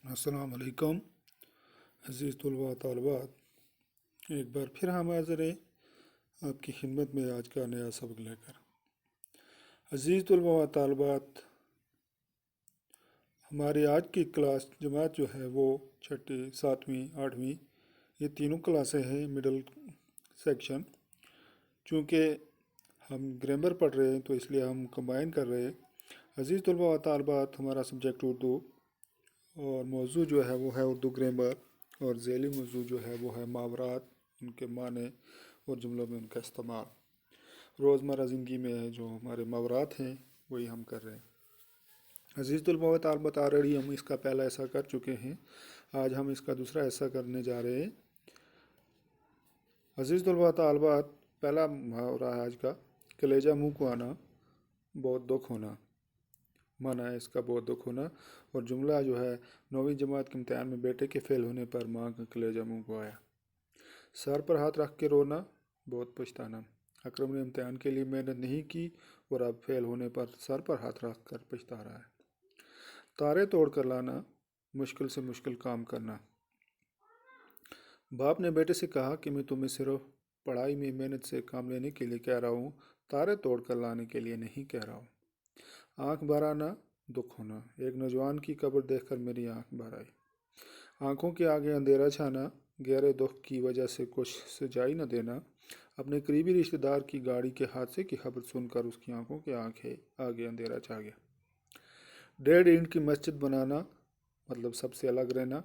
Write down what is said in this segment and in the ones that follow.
अस्सलाम वालेकुम अज़ीज़ तलबा व तालिबात। एक बार फिर हम हाज़िर हैं आपकी खिदमत में आज का नया सबक लेकर। अज़ीज़ तलबा व तालिबात, हमारी आज की क्लास जमात जो है वो छठी, सातवीं, आठवीं ये तीनों क्लासें हैं मिडल सेक्शन। चूँकि हम ग्रामर पढ़ रहे हैं तो इसलिए हम कंबाइन कर रहे हैं। अज़ीज़ तलबा व तालिबात, हमारा सब्जेक्ट उर्दू और मौजू जो है वो है उर्दू ग्रामर, और ज़ैली मौजू जो है वो है मुहावरात, उनके माने और जुमलों में उनका इस्तेमाल। रोज़मर्रा ज़िंदगी में है जो हमारे मुहावरात हैं वही हम कर रहे हैं। अज़ीज़ तलबा व तालिबात, ऑलरेडी हम इसका पहला हिस्सा कर चुके हैं, आज हम इसका दूसरा हिस्सा करने जा रहे हैं। अज़ीज़ तलबा व तालिबात, पहला मुहावरा है आज का, कलेजा मुँह को आना बहुत दुख होना। माना है इसका बहुत दुख होना, और जुमला जो है 9वीं जमात के इम्तिहान में बेटे के फेल होने पर माँ का कलेजा मुँह को आया। सर पर हाथ रख के रोना बहुत पछताना। अकरम ने इम्तिहान के लिए मेहनत नहीं की और अब फेल होने पर सर पर हाथ रख कर पछता रहा है। तारे तोड़ कर लाना, मुश्किल से मुश्किल काम करना। बाप ने बेटे से कहा कि मैं तुम्हें सिर्फ पढ़ाई में मेहनत से काम लेने के लिए कह रहा हूँ, तारे तोड़ कर लाने के लिए नहीं कह रहा हूँ। आँख भर आना, दुख होना। एक नौजवान की कब्र देखकर मेरी आँख भर आई। आँखों के आगे अंधेरा छाना, गहरे दुख की वजह से कुछ सुझाई न देना। अपने करीबी रिश्तेदार की गाड़ी के हादसे की खबर सुनकर उसकी आंखों के आगे अंधेरा छा गया। 1.5 ईंट की मस्जिद बनाना मतलब सबसे अलग रहना।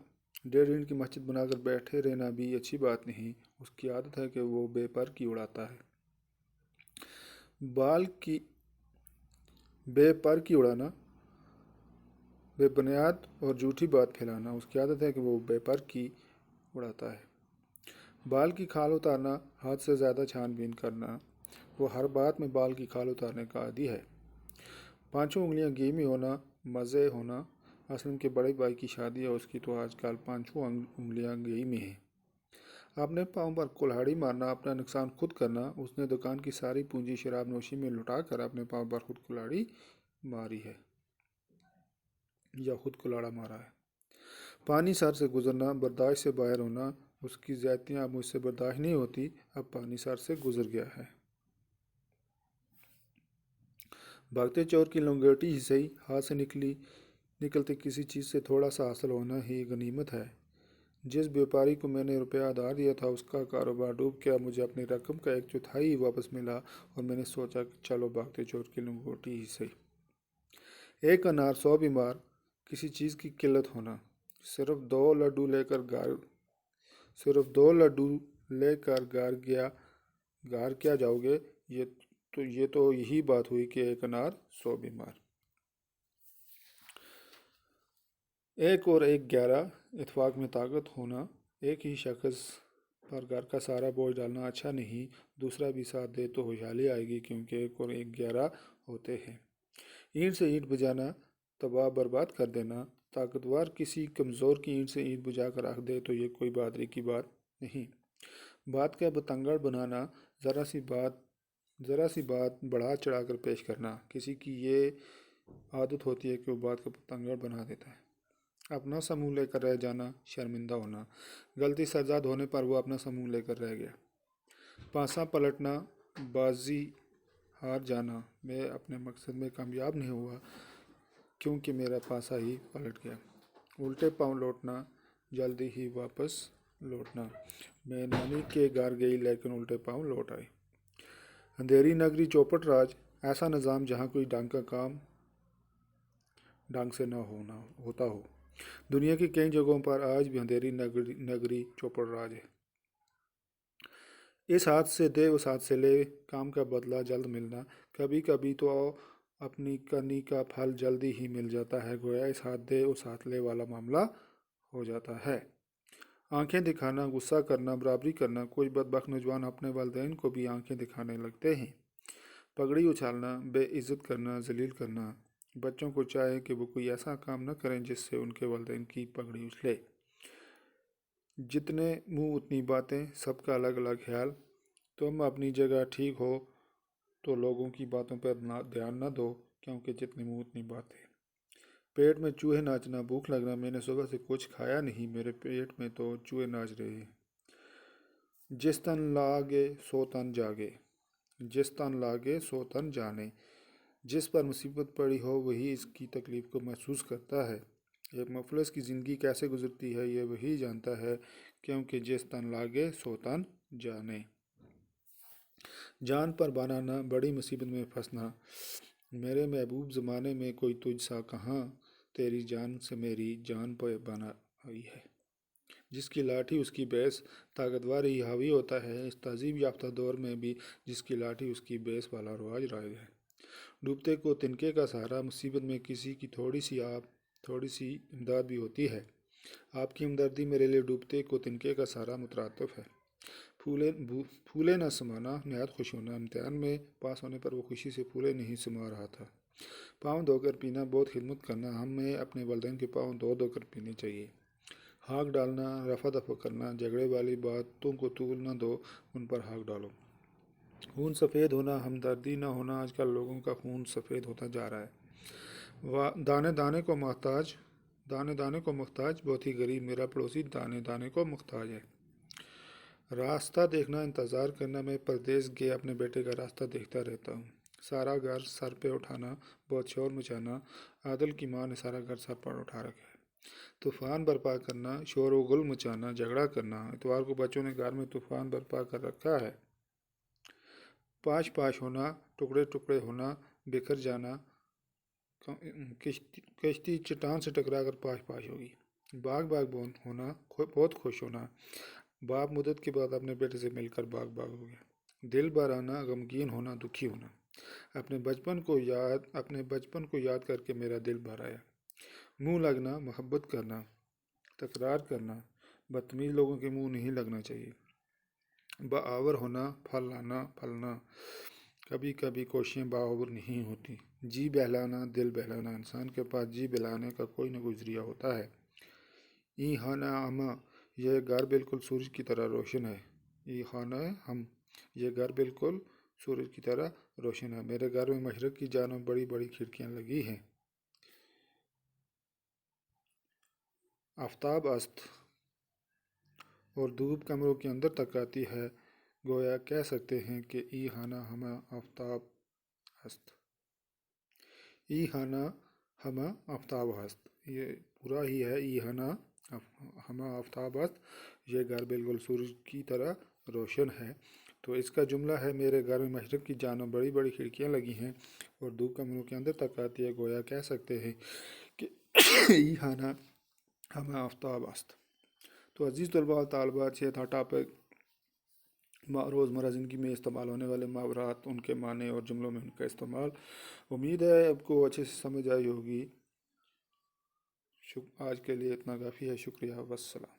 1.5 ईंट की मस्जिद बनाकर बैठे रहना भी अच्छी बात नहीं, उसकी आदत है कि वो बेपर की उड़ाता है। बाल की बेपर की उड़ाना, बेबुनियाद और झूठी बात फैलाना, उसकी आदत है कि वो बेपर की उड़ाता है। बाल की खाल उतारना, हाथ से ज़्यादा छानबीन करना, वो हर बात में बाल की खाल उतारने का आदी है। 5 उंगलियां घी में होना, मज़े होना। असलम के बड़े भाई की शादी है, उसकी तो आजकल 5 उंगलियां घी में है। अपने पाँव पर कुल्हाड़ी मारना, अपना नुकसान खुद करना। उसने दुकान की सारी पूंजी शराब नोशी में लुटा कर अपने पाँव पर खुद कुल्हाड़ी मारी है या खुद कुल्हाड़ा मारा है। पानी सर से गुजरना, बर्दाश्त से बाहर होना। उसकी ज़्यादतियाँ अब मुझसे बर्दाश्त नहीं होती, अब पानी सर से गुजर गया है। भागते चोर की लंगोटी ही सही, हाथ से निकलते किसी चीज़ से थोड़ा सा हासिल होना ही गनीमत है। जिस व्यापारी को मैंने रुपया उधार दिया था उसका कारोबार डूब गया, मुझे अपनी रकम का 1/4 वापस मिला और मैंने सोचा कि चलो भागते चोर की लंगोटी ही सही। एक अनार 100 बीमार, किसी चीज़ की किल्लत होना। सिर्फ दो लड्डू लेकर घर क्या जाओगे। ये तो यही बात हुई कि एक अनार 100 बीमार। 1 और 1 11, इत्फाक में ताकत होना। एक ही शख्स पर घर का सारा बोझ डालना अच्छा नहीं, दूसरा भी साथ दे तो खुशहाली आएगी, क्योंकि 1 और 1 11 होते हैं। ईंट से ईंट बुझाना, तबाह बर्बाद कर देना। ताकतवर किसी कमज़ोर की ईंट से ईंट बुझा कर रख दे तो ये कोई बहादुरी की बात नहीं। बात का बतंगड़ बनाना, ज़रा सी बात बढ़ा चढ़ा कर पेश करना। किसी की ये आदत होती है कि वो बात का बतंगड़ बना देता है। अपना समूह लेकर रह जाना, शर्मिंदा होना। गलती सरजद होने पर वो अपना समूह लेकर रह गया। पासा पलटना, बाजी हार जाना। मैं अपने मकसद में कामयाब नहीं हुआ क्योंकि मेरा पासा ही पलट गया। उल्टे पाँव लौटना, जल्दी ही वापस लौटना। मैं नानी के घर गई लेकिन उल्टे पाँव लौट आई। अंधेरी नगरी चौपट राज, ऐसा निज़ाम जहाँ कोई ढंग का काम ढंग से न होता हो। दुनिया की कई जगहों पर आज भी अंधेरी नगरी चौपट राज है। इस हाथ से दे उस हाथ से ले, काम का बदला जल्द मिलना। कभी कभी तो अपनी करनी का फल जल्दी ही मिल जाता है, गोया इस हाथ दे उस हाथ ले वाला मामला हो जाता है। आंखें दिखाना, गुस्सा करना, बराबरी करना। कोई बदबख्त नौजवान अपने वालिदैन को भी आंखें दिखाने लगते हैं। पगड़ी उछालना, बेइज्जत करना, जलील करना। बच्चों को चाहे कि वो कोई ऐसा काम न करें जिससे उनके वालिदैन की पगड़ी उछले। जितने मुंह उतनी बातें, सबका अलग अलग ख्याल। तुम अपनी जगह ठीक हो तो लोगों की बातों पर ध्यान न दो, क्योंकि जितने मुंह उतनी बातें। پیٹ میں چوہے ناچنا، بھوک لگنا، میں نے صبح سے کچھ کھایا نہیں، میرے پیٹ میں تو چوہے ناچ رہے ہیں۔ جس تن لاگے سو تن جاگے، جس تن لاگے سو تن جانے، جس پر مصیبت پڑی ہو وہی اس کی تکلیف کو محسوس کرتا ہے۔ ایک مفلس کی زندگی کیسے گزرتی ہے یہ وہی جانتا ہے، کیونکہ جس تن لاگے سو تن جانے۔ جان پر بنانا، بڑی مصیبت میں پھنسنا، میرے محبوب زمانے میں کوئی تجھ سا کہاں، تیری جان سے میری جان پہ بنا آئی ہے۔ جس کی لاٹھی اس کی بیس، طاقتور ہی حاوی ہوتا ہے۔ اس تہذیب یافتہ دور میں بھی جس کی لاٹھی اس کی بیس والا رواج رائج ہے۔ ڈوبتے کو تنکے کا سہارا، مصیبت میں کسی کی تھوڑی سی امداد بھی ہوتی ہے۔ آپ کی ہمدردی میرے لیے ڈوبتے کو تنکے کا سہارا مترادف ہے۔ پھولے نہ سمانا، نہایت خوش ہونا، امتحان میں پاس ہونے پر وہ خوشی سے پھولے نہیں سما رہا تھا۔ پاؤں دھو کر پینا، بہت خدمت کرنا، ہمیں اپنے والدین کے پاؤں دھو دھو کر پینے چاہیے۔ ہاک ڈالنا، رفع دفع کرنا، جھگڑے والی باتوں کو طول نہ دو، ان پر ہاک ڈالو۔ خون سفید ہونا، ہمدردی نہ ہونا، آج کل لوگوں کا خون سفید ہوتا جا رہا ہے۔ دانے دانے کو محتاج، بہت ہی غریب میرا پڑوسی دانے دانے کو محتاج ہے۔ راستہ دیکھنا، انتظار کرنا، میں پردیس گئے اپنے بیٹے کا راستہ دیکھتا رہتا ہوں۔ سارا گھر سر پہ اٹھانا، بہت شور مچانا، عادل کی ماں نے سارا گھر سر پر اٹھا رکھا ہے۔ طوفان برپا کرنا، شور و غل مچانا، جھگڑا کرنا، اتوار کو بچوں نے گھر میں طوفان برپا کر رکھا ہے۔ پاش پاش ہونا، ٹکڑے ٹکڑے ہونا، بکھر جانا، کشتی چٹان سے ٹکرا کر پاش پاش ہوگی۔ باغ باغبان ہونا، بہت خوش ہونا، باپ مدت کے بعد اپنے بیٹے سے مل کر باغ باغ ہو گیا۔ دل بھر آنا، غمگین ہونا، دکھی ہونا، اپنے بچپن کو یاد کر کے میرا دل بھر آیا۔ منہ لگنا، محبت کرنا، تکرار کرنا، بدتمیز لوگوں کے منہ نہیں لگنا چاہیے۔ باآور ہونا، پھل لانا، پھلنا، کبھی کبھی کوششیں باآور نہیں ہوتی۔ جی بہلانا، دل بہلانا، انسان کے پاس جی بہلانے کا کوئی نہ کوئی ذریعہ ہوتا ہے۔ ای خانہ ہمہ، یہ گھر بالکل سورج کی طرح روشن ہے۔ ای خانہ ہم، یہ گھر بالکل سورج کی طرح روشن ہے۔ میرے گھر میں مشرق کی جانب بڑی بڑی کھڑکیاں لگی ہیں۔ آفتاب است اور دھوپ کمروں کے اندر تک آتی ہے، گویا کہہ سکتے ہیں کہ ای خانہ ہمہ آفتاب است۔ ای خانہ ہمہ آفتاب است، یہ پورا ہی ہے۔ ای خانہ ہمہ آفتاب است، یہ گھر بالکل سورج کی طرح روشن ہے۔ تو اس کا جملہ ہے، میرے گھر میں مشرق کی جانب بڑی بڑی کھڑکیاں لگی ہیں اور دھوپ کمروں کے اندر تک آتی ہے، گویا کہہ سکتے ہیں کہ ای خانہ ہمہ آفتاب است۔ تو عزیز طلباء طالبات، یہ تھا ٹاپک روزمرہ زندگی میں استعمال ہونے والے محاورات، ان کے معنی اور جملوں میں ان کا استعمال۔ امید ہے آپ کو اچھے سے سمجھ آئی ہوگی۔ آج کے لیے اتنا کافی ہے، شکریہ، والسلام۔